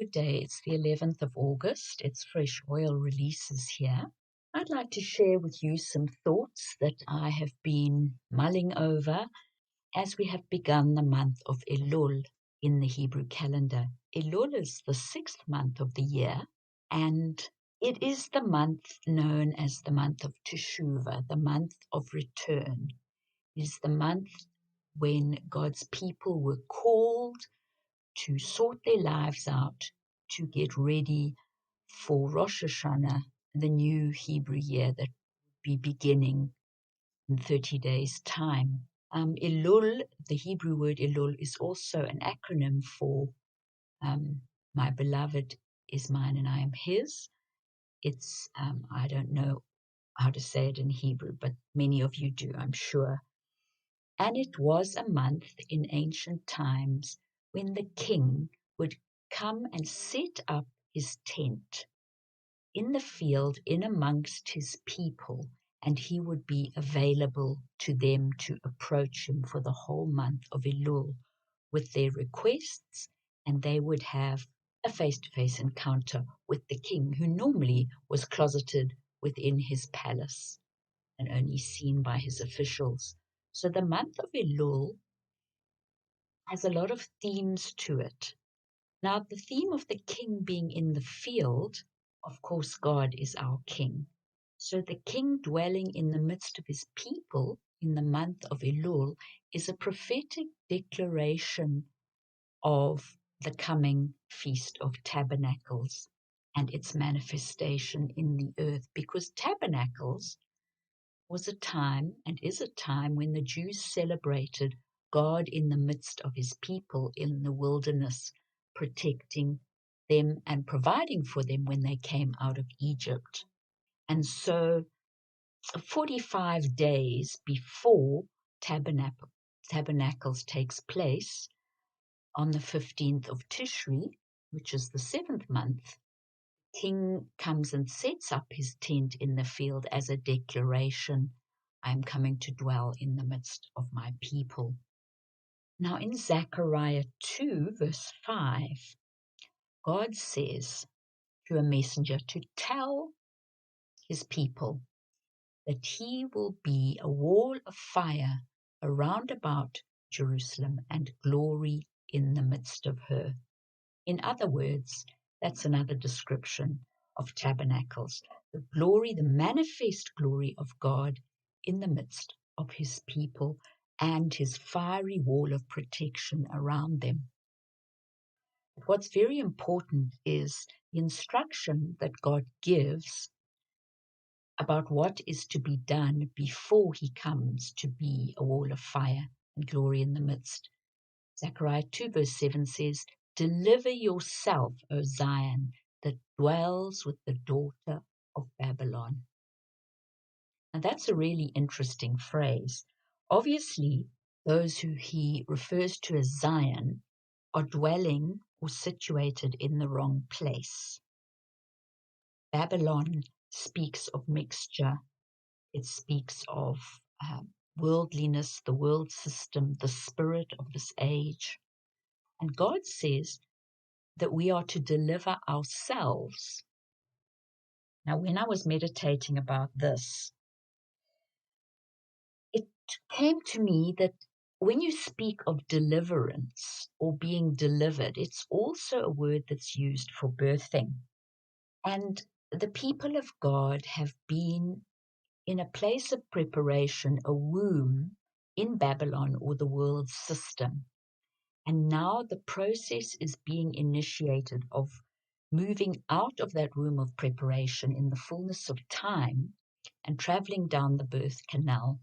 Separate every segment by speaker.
Speaker 1: Good day. It's the 11th of August. It's Fresh Oil Releases here. I'd like to share with you some thoughts that I have been mulling over as we have begun the month of Elul in the Hebrew calendar. Elul is the 6th month of the year, and it is the month known as the month of Teshuvah, the month of return. It is the month when God's people were called to sort their lives out, to get ready for Rosh Hashanah, the new Hebrew year that will be beginning in 30 days' time. Elul, the Hebrew word Elul, is also an acronym for my beloved is mine and I am his. It's, I don't know how to say it in Hebrew, but many of you do, I'm sure. And it was a month in ancient times when the king would come and set up his tent in the field in amongst his people, and he would be available to them to approach him for the whole month of Elul with their requests, and they would have a face-to-face encounter with the king, who normally was closeted within his palace and only seen by his officials. So the month of Elul has a lot of themes to it. Now, the theme of the king being in the field, of course, God is our king. So the king dwelling in the midst of his people in the month of Elul is a prophetic declaration of the coming Feast of Tabernacles and its manifestation in the earth, because Tabernacles was a time and is a time when the Jews celebrated God in the midst of his people in the wilderness, protecting them and providing for them when they came out of Egypt. And so 45 days before Tabernacles takes place, on the 15th of Tishri, which is the 7th month, king comes and sets up his tent in the field as a declaration, I am coming to dwell in the midst of my people. Now in Zechariah 2 verse 5, God says through a messenger to tell his people that he will be a wall of fire around about Jerusalem and glory in the midst of her. In other words, that's another description of tabernacles, the glory, the manifest glory of God in the midst of his people and his fiery wall of protection around them. But what's very important is the instruction that God gives about what is to be done before he comes to be a wall of fire and glory in the midst. Zechariah 2 verse 7 says, deliver yourself, O Zion, that dwells with the daughter of Babylon. And that's a really interesting phrase. Obviously, those who he refers to as Zion are dwelling or situated in the wrong place. Babylon speaks of mixture. It speaks of worldliness, the world system, the spirit of this age. And God says that we are to deliver ourselves. Now, when I was meditating about this, it came to me that when you speak of deliverance or being delivered, it's also a word that's used for birthing. And the people of God have been in a place of preparation, a womb in Babylon or the world system. And now the process is being initiated of moving out of that womb of preparation in the fullness of time and traveling down the birth canal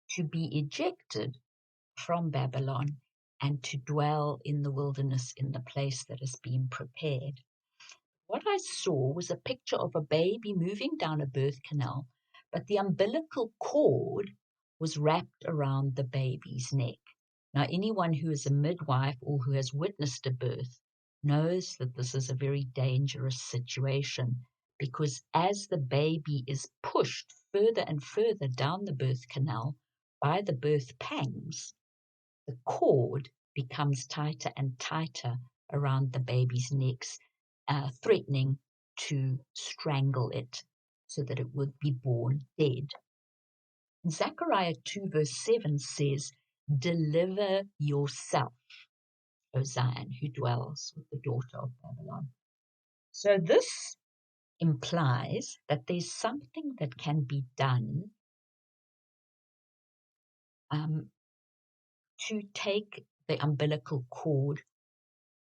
Speaker 1: to be ejected from Babylon and to dwell in the wilderness in the place that has been prepared. What I saw was a picture of a baby moving down a birth canal, but the umbilical cord was wrapped around the baby's neck. Now, anyone who is a midwife or who has witnessed a birth knows that this is a very dangerous situation, because as the baby is pushed further and further down the birth canal by the birth pangs, the cord becomes tighter and tighter around the baby's necks, threatening to strangle it so that it would be born dead. Zechariah 2 verse 7 says, "Deliver yourself, O Zion, who dwells with the daughter of Babylon." So this implies that there's something that can be done to take the umbilical cord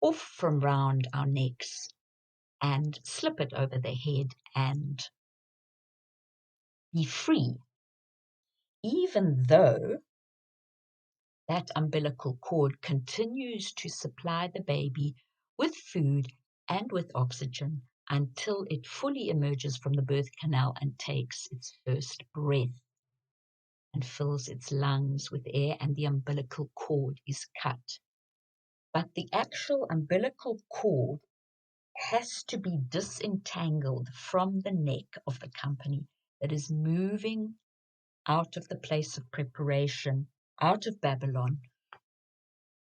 Speaker 1: off from round our necks and slip it over the head and be free, even though that umbilical cord continues to supply the baby with food and with oxygen until it fully emerges from the birth canal and takes its first breath and fills its lungs with air, and the umbilical cord is cut. But the actual umbilical cord has to be disentangled from the neck of the company that is moving out of the place of preparation, out of Babylon,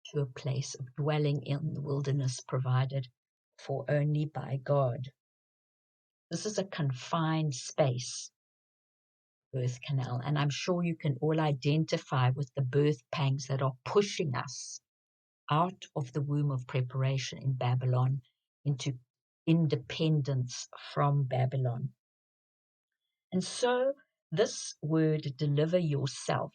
Speaker 1: to a place of dwelling in the wilderness provided for only by God. This is a confined space, birth canal, and I'm sure you can all identify with the birth pangs that are pushing us out of the womb of preparation in Babylon into independence from Babylon. And so this word, deliver yourself,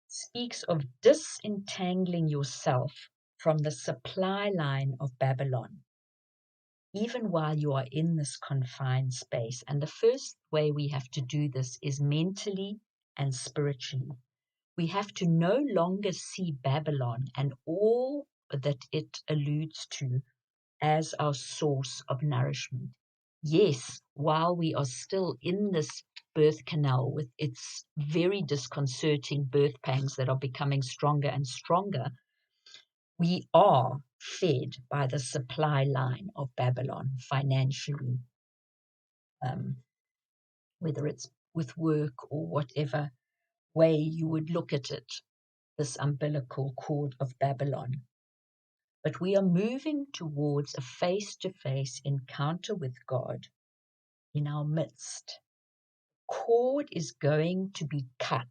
Speaker 1: speaks of disentangling yourself from the supply line of Babylon, even while you are in this confined space. And the first way we have to do this is mentally and spiritually. We have to no longer see Babylon and all that it alludes to as our source of nourishment. Yes, while we are still in this birth canal with its very disconcerting birth pangs that are becoming stronger and stronger, we are fed by the supply line of Babylon financially, whether it's with work or whatever way you would look at it, this umbilical cord of Babylon. But we are moving towards a face-to-face encounter with God in our midst. Cord is going to be cut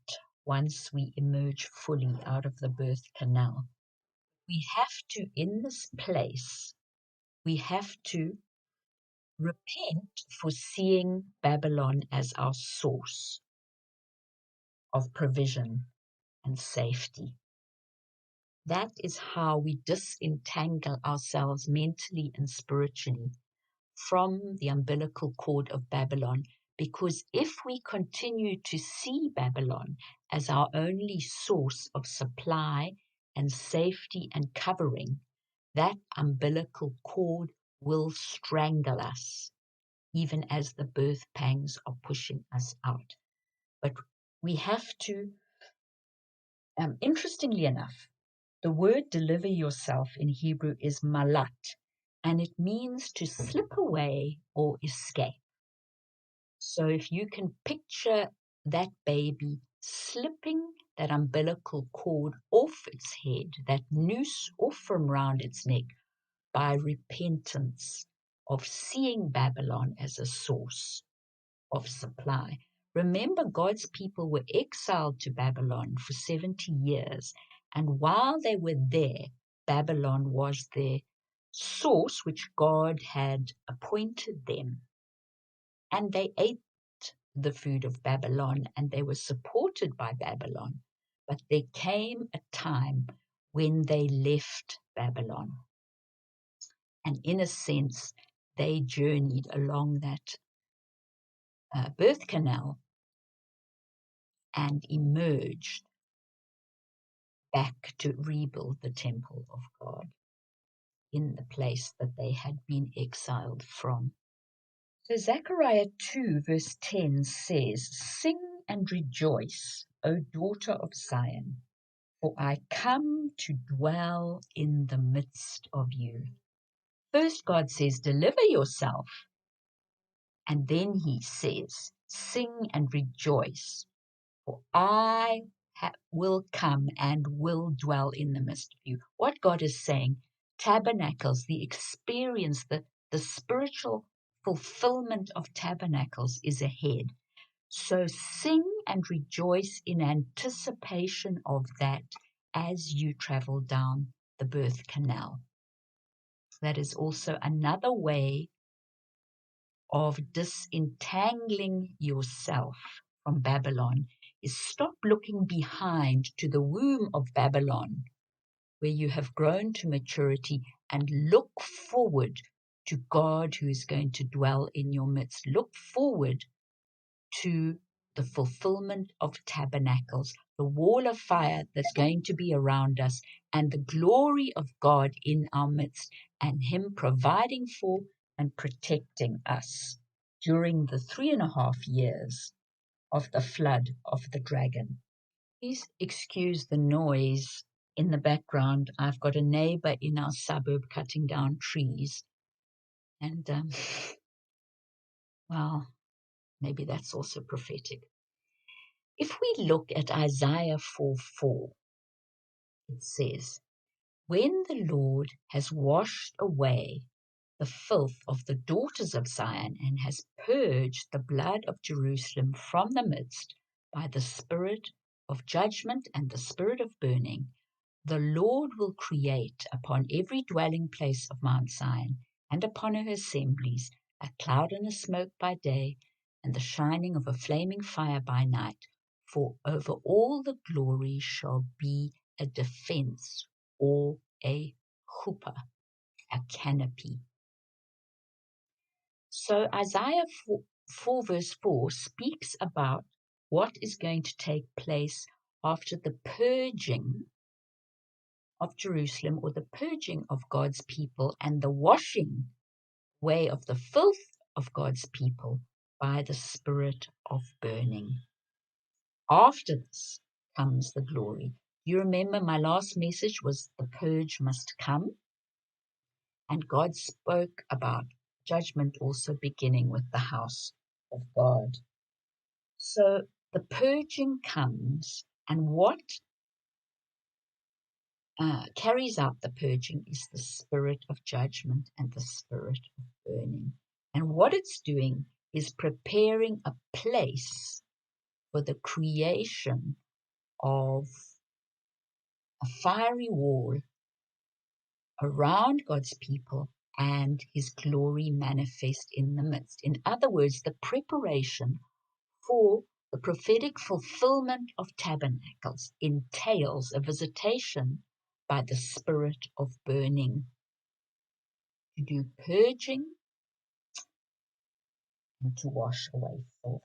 Speaker 1: once we emerge fully out of the birth canal. We have to, in this place, we have to repent for seeing Babylon as our source of provision and safety. That is how we disentangle ourselves mentally and spiritually from the umbilical cord of Babylon, because if we continue to see Babylon as our only source of supply and safety and covering, that umbilical cord will strangle us, even as the birth pangs are pushing us out. But we have to, interestingly enough, the word deliver yourself in Hebrew is malat, and it means to slip away or escape. So if you can picture that baby slipping that umbilical cord off its head, that noose off from round its neck, by repentance of seeing Babylon as a source of supply. Remember, God's people were exiled to Babylon for 70 years, and while they were there, Babylon was their source, which God had appointed them. And they ate the food of Babylon, and they were supported by Babylon. But there came a time when they left Babylon. And in a sense, they journeyed along that birth canal and emerged back to rebuild the temple of God in the place that they had been exiled from. So Zechariah 2 verse 10 says, "Sing and rejoice, O daughter of Zion, for I come to dwell in the midst of you." First God says, deliver yourself. And then he says, sing and rejoice, for I will come and will dwell in the midst of you. What God is saying, tabernacles, the experience, the spiritual fulfillment of tabernacles is ahead. So sing and rejoice in anticipation of that as you travel down the birth canal. That is also another way of disentangling yourself from Babylon, is stop looking behind to the womb of Babylon, where you have grown to maturity, and look forward to God who is going to dwell in your midst. Look forward to the fulfillment of tabernacles, the wall of fire that's going to be around us, and the glory of God in our midst, and Him providing for and protecting us during the 3.5 years of the flood of the dragon. Please excuse the noise in the background. I've got a neighbor in our suburb cutting down trees, and well, maybe that's also prophetic. If we look at Isaiah 4:4, it says, "When the Lord has washed away the filth of the daughters of Zion and has purged the blood of Jerusalem from the midst by the spirit of judgment and the spirit of burning, the Lord will create upon every dwelling place of Mount Zion and upon her assemblies a cloud and a smoke by day and the shining of a flaming fire by night. For over all the glory shall be a defense or a chuppah, a canopy." So Isaiah 4 verse 4 speaks about what is going to take place after the purging of Jerusalem, or the purging of God's people, and the washing away of the filth of God's people by the spirit of burning. After this comes the glory. You remember my last message was the purge must come, and God spoke about judgment also beginning with the house of God. So the purging comes, and what carries out the purging is the spirit of judgment and the spirit of burning. And what it's doing is preparing a place for the creation of a fiery wall around God's people and His glory manifest in the midst. In other words, the preparation for the prophetic fulfillment of tabernacles entails a visitation by the spirit of burning to do purging and to wash away filth.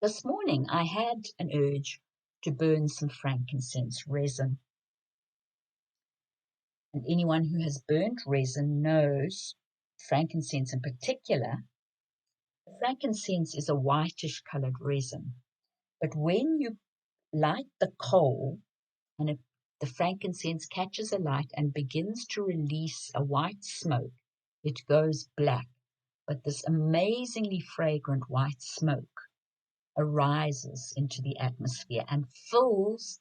Speaker 1: This morning I had an urge to burn some frankincense resin. And anyone who has burnt resin knows, frankincense in particular, frankincense is a whitish colored resin. But when you light the coal and the frankincense catches a light and begins to release a white smoke, it goes black. But this amazingly fragrant white smoke arises into the atmosphere and fills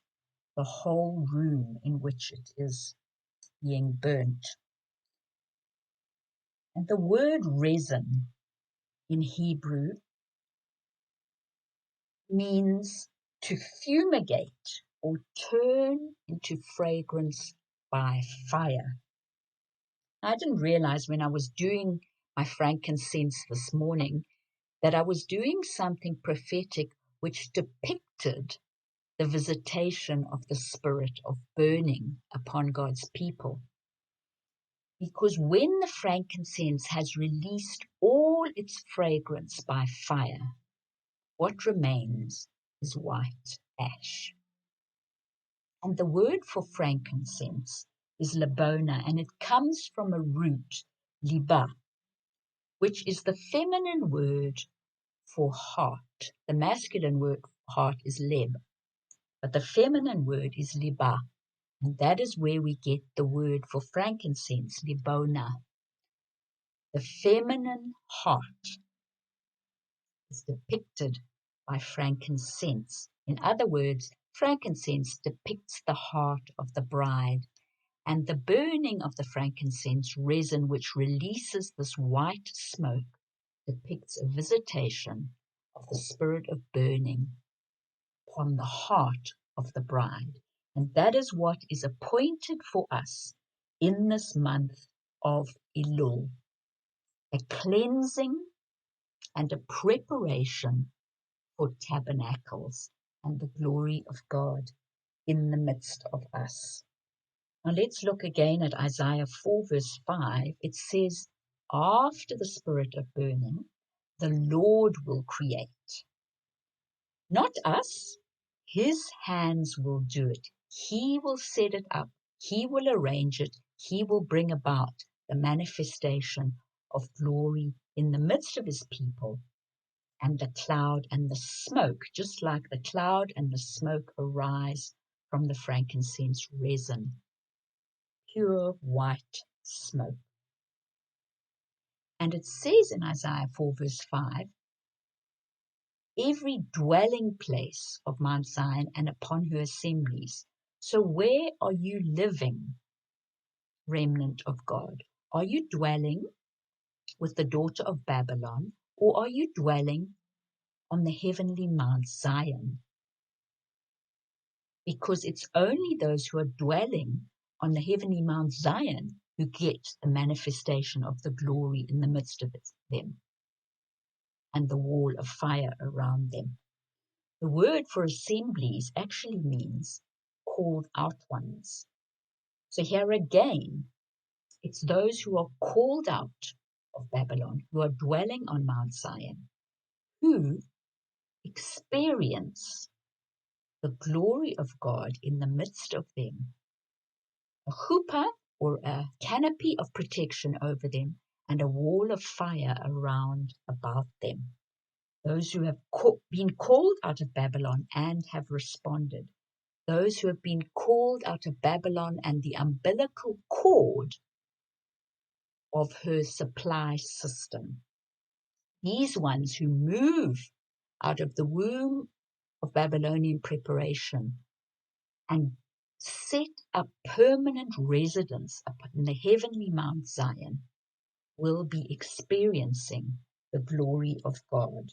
Speaker 1: the whole room in which it is being burnt. And the word resin in Hebrew means to fumigate or turn into fragrance by fire. I didn't realize when I was doing my frankincense this morning that I was doing something prophetic which depicted the visitation of the spirit of burning upon God's people. Because when the frankincense has released all its fragrance by fire, what remains is white ash. And the word for frankincense is labona, and it comes from a root, liba, which is the feminine word for heart. The masculine word for heart is leb, but the feminine word is liba, and that is where we get the word for frankincense, libona. The feminine heart is depicted by frankincense. In other words, frankincense depicts the heart of the bride, and the burning of the frankincense resin, which releases this white smoke, depicts a visitation of the spirit of burning upon the heart of the bride. And that is what is appointed for us in this month of Elul, a cleansing and a preparation for tabernacles and the glory of God in the midst of us. Now let's look again at Isaiah 4 verse 5. It says, after the spirit of burning, the Lord will create. Not us. His hands will do it. He will set it up. He will arrange it. He will bring about the manifestation of glory in the midst of his people. And the cloud and the smoke, just like the cloud and the smoke arise from the frankincense resin. Pure white smoke. And it says in Isaiah 4 verse 5, every dwelling place of Mount Zion and upon her assemblies. So where are you living, remnant of God? Are you dwelling with the daughter of Babylon, or are you dwelling on the heavenly Mount Zion? Because it's only those who are dwelling on the heavenly Mount Zion who get the manifestation of the glory in the midst of them and the wall of fire around them. The word for assemblies actually means called out ones. So here again, it's those who are called out of Babylon, who are dwelling on Mount Zion, who experience the glory of God in the midst of them. A chuppah, or a canopy of protection over them, and a wall of fire around about them. Those who have been called out of Babylon and have responded. Those who have been called out of Babylon and the umbilical cord of her supply system. These ones who move out of the womb of Babylonian preparation and set up permanent residence upon the heavenly Mount Zion will be experiencing the glory of God.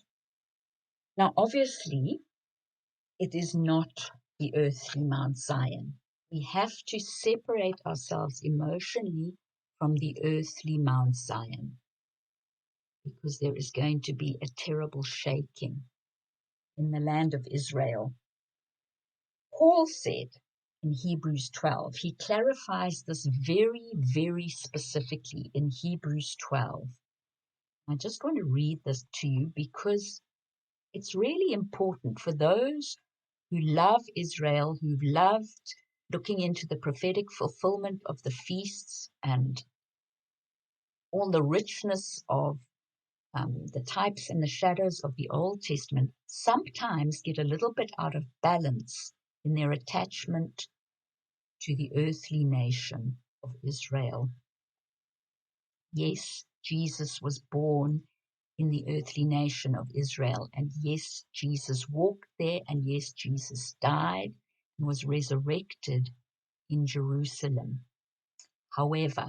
Speaker 1: Now, obviously, it is not the earthly Mount Zion. We have to separate ourselves emotionally from the earthly Mount Zion, because there is going to be a terrible shaking in the land of Israel. Paul said in Hebrews 12, he clarifies this very, very specifically in Hebrews 12. I just want to read this to you because it's really important for those who love Israel, who've loved looking into the prophetic fulfillment of the feasts and all the richness of the types and the shadows of the Old Testament, sometimes get a little bit out of balance in their attachment to the earthly nation of Israel. Yes, Jesus was born in the earthly nation of Israel, and yes, Jesus walked there, and yes, Jesus died and was resurrected in Jerusalem. However,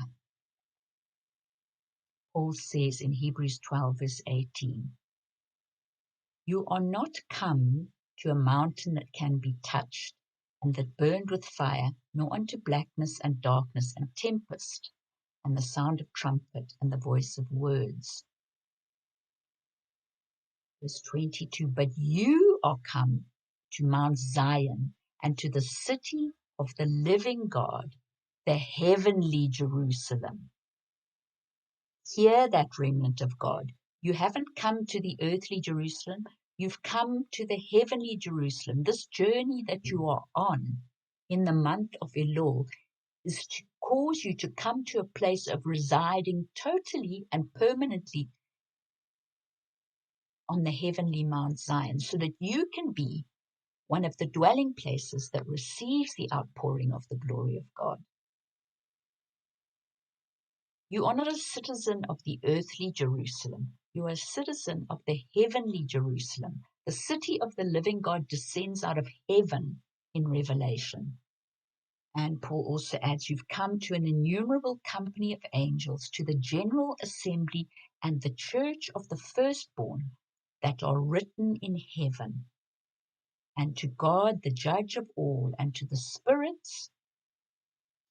Speaker 1: Paul says in Hebrews 12 verse 18, you are not come to a mountain that can be touched and that burned with fire, nor unto blackness and darkness and tempest and the sound of trumpet and the voice of words. Verse 22, but you are come to Mount Zion and to the city of the living God, the heavenly Jerusalem. Hear that, remnant of God. You haven't come to the earthly Jerusalem. You've come to the heavenly Jerusalem. This journey that you are on in the month of Elul is to cause you to come to a place of residing totally and permanently on the heavenly Mount Zion, so that you can be one of the dwelling places that receives the outpouring of the glory of God. You are not a citizen of the earthly Jerusalem. You are a citizen of the heavenly Jerusalem, The city of the living God descends out of heaven in Revelation. And Paul also adds, you've come to an innumerable company of angels, to the general assembly and the church of the firstborn that are written in heaven, and to God, the judge of all, and to the spirits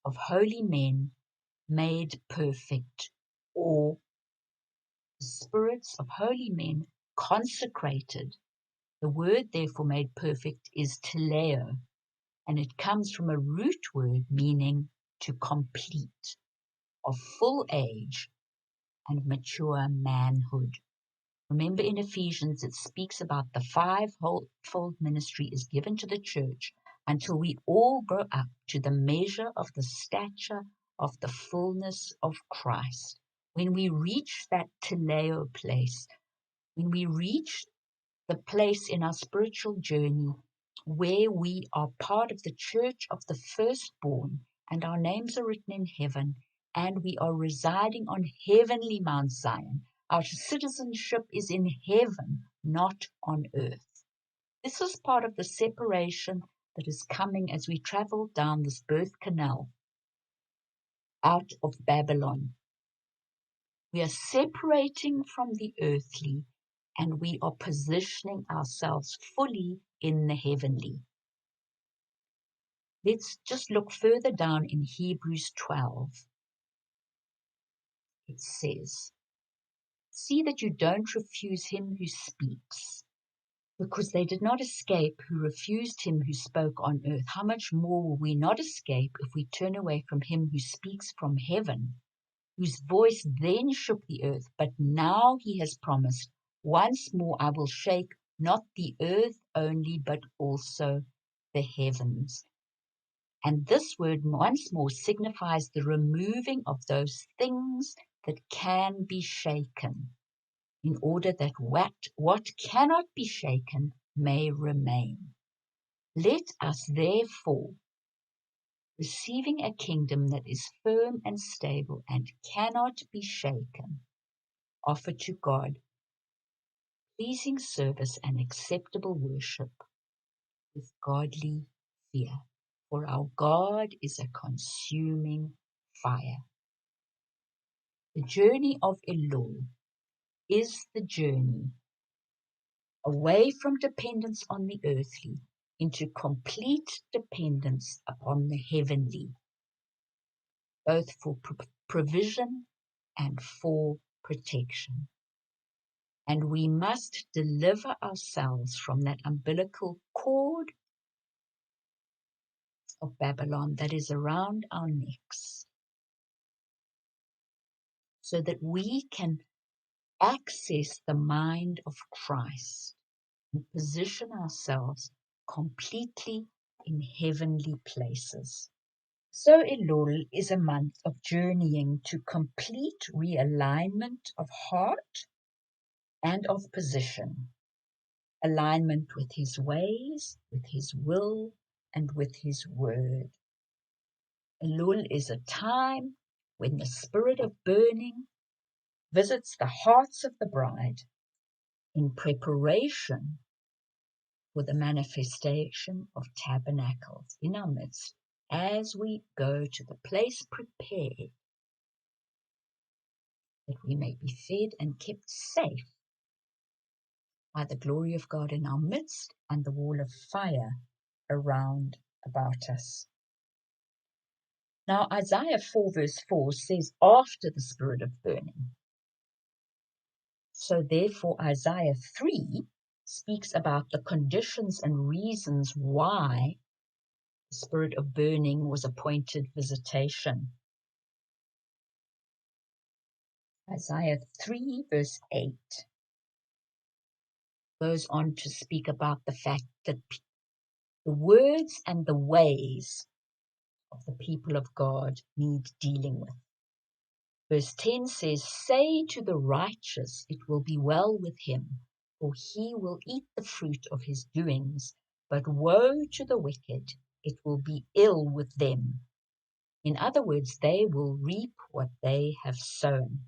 Speaker 1: of holy men made perfect, or the spirits of holy men consecrated. The word, therefore, made perfect is teleo, and it comes from a root word meaning to complete, of full age and mature manhood. Remember, in Ephesians it speaks about the fivefold ministry is given to the church until we all grow up to the measure of the stature of the fullness of Christ. When we reach that teleo place, when we reach the place in our spiritual journey where we are part of the church of the firstborn, and our names are written in heaven, and we are residing on heavenly Mount Zion. Our citizenship is in heaven, not on earth. This is part of the separation that is coming as we travel down this birth canal out of Babylon. We are separating from the earthly, and we are positioning ourselves fully in the heavenly. Let's just look further down in Hebrews 12. It says, see that you don't refuse him who speaks, because they did not escape who refused him who spoke on earth. How much more will we not escape if we turn away from him who speaks from heaven, whose voice then shook the earth, but now he has promised, once more I will shake not the earth only, but also the heavens. And this word once more signifies the removing of those things that can be shaken, in order that what cannot be shaken may remain. Let us therefore, receiving a kingdom that is firm and stable and cannot be shaken, offer to God pleasing service and acceptable worship with godly fear. For our God is a consuming fire. The journey of Elul is the journey away from dependence on the earthly into complete dependence upon the heavenly, both for provision and for protection. And we must deliver ourselves from that umbilical cord of Babylon that is around our necks, so that we can access the mind of Christ and position ourselves completely in heavenly places. So Elul is a month of journeying to complete realignment of heart and of position, alignment with his ways, with his will, and with his word. Elul is a time when the spirit of burning visits the hearts of the bride in preparation for the manifestation of tabernacles in our midst as we go to the place prepared that we may be fed and kept safe by the glory of God in our midst and the wall of fire around about us. Now, Isaiah 4 verse 4 says, after the spirit of burning. So therefore, Isaiah 3 speaks about the conditions and reasons why the spirit of burning was appointed visitation. Isaiah 3 verse 8 goes on to speak about the fact that the words and the ways of the people of God need dealing with. Verse 10 says, say to the righteous, it will be well with him, for he will eat the fruit of his doings. But woe to the wicked, it will be ill with them. In other words, they will reap what they have sown.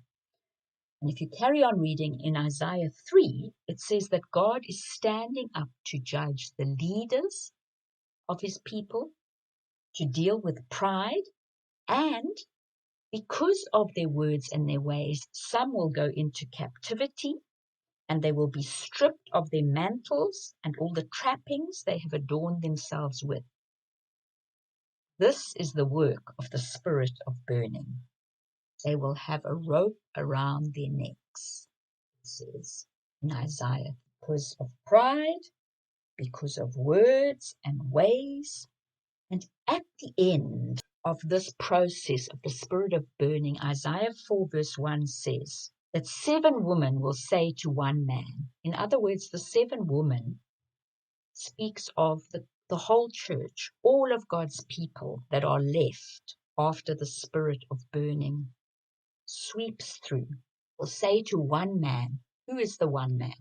Speaker 1: And if you carry on reading in Isaiah 3, it says that God is standing up to judge the leaders of his people, to deal with pride, and because of their words and their ways, some will go into captivity, and they will be stripped of their mantles and all the trappings they have adorned themselves with. This is the work of the spirit of burning. They will have a rope around their necks, it says in Isaiah, because of pride, because of words and ways. And at the end of this process of the spirit of burning, Isaiah 4 verse 1 says that 7 women will say to one man. In other words, the 7 women speaks of the whole church, all of God's people that are left after the spirit of burning sweeps through, will say to one man. Who is the one man?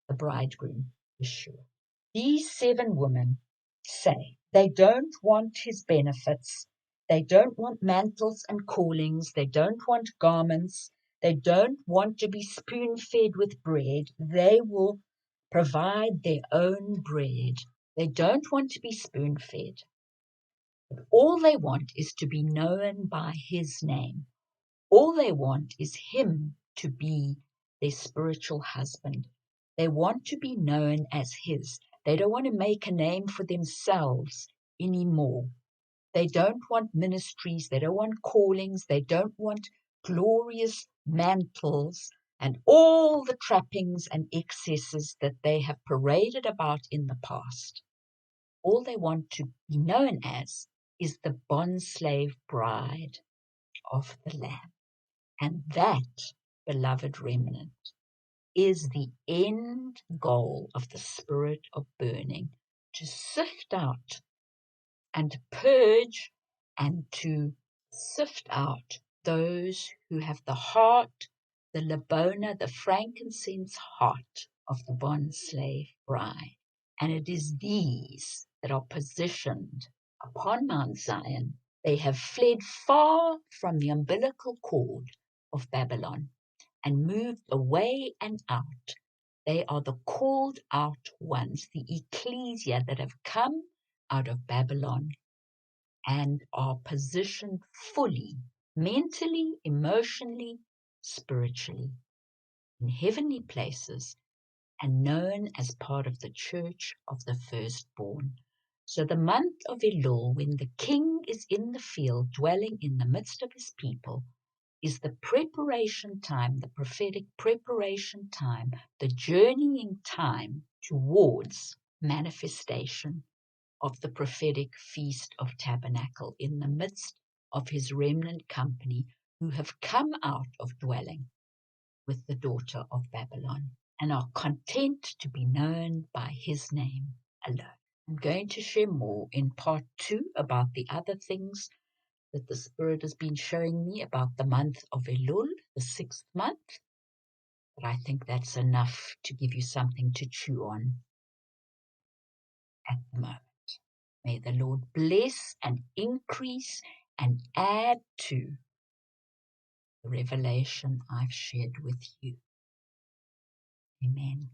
Speaker 1: The bridegroom, Yeshua. These 7 women say they don't want his benefits. They don't want mantles and callings. They don't want garments. They don't want to be spoon-fed with bread. They will provide their own bread. They don't want to be spoon-fed. All they want is to be known by his name. All they want is him to be their spiritual husband. They want to be known as his. They don't want to make a name for themselves anymore. They don't want ministries. They don't want callings. They don't want glorious mantles and all the trappings and excesses that they have paraded about in the past. All they want to be known as is the bondslave bride of the Lamb. And that, beloved remnant, is the end goal of the spirit of burning, to sift out and purge and to sift out those who have the heart, the labona, the frankincense heart of the bondslave bride. And it is these that are positioned upon Mount Zion. They have fled far from the umbilical cord of Babylon and moved away and out. They are the called out ones, the ecclesia that have come out of Babylon and are positioned fully, mentally, emotionally, spiritually, in heavenly places and known as part of the church of the firstborn. So the month of Elul, when the king is in the field dwelling in the midst of his people, is the preparation time, the prophetic preparation time, the journeying time towards manifestation of the prophetic Feast of Tabernacle in the midst of his remnant company who have come out of dwelling with the daughter of Babylon and are content to be known by his name alone. I'm going to share more in part 2 about the other things that the Spirit has been showing me about the month of Elul, the 6th month. But I think that's enough to give you something to chew on at the moment. May the Lord bless and increase and add to the revelation I've shared with you. Amen.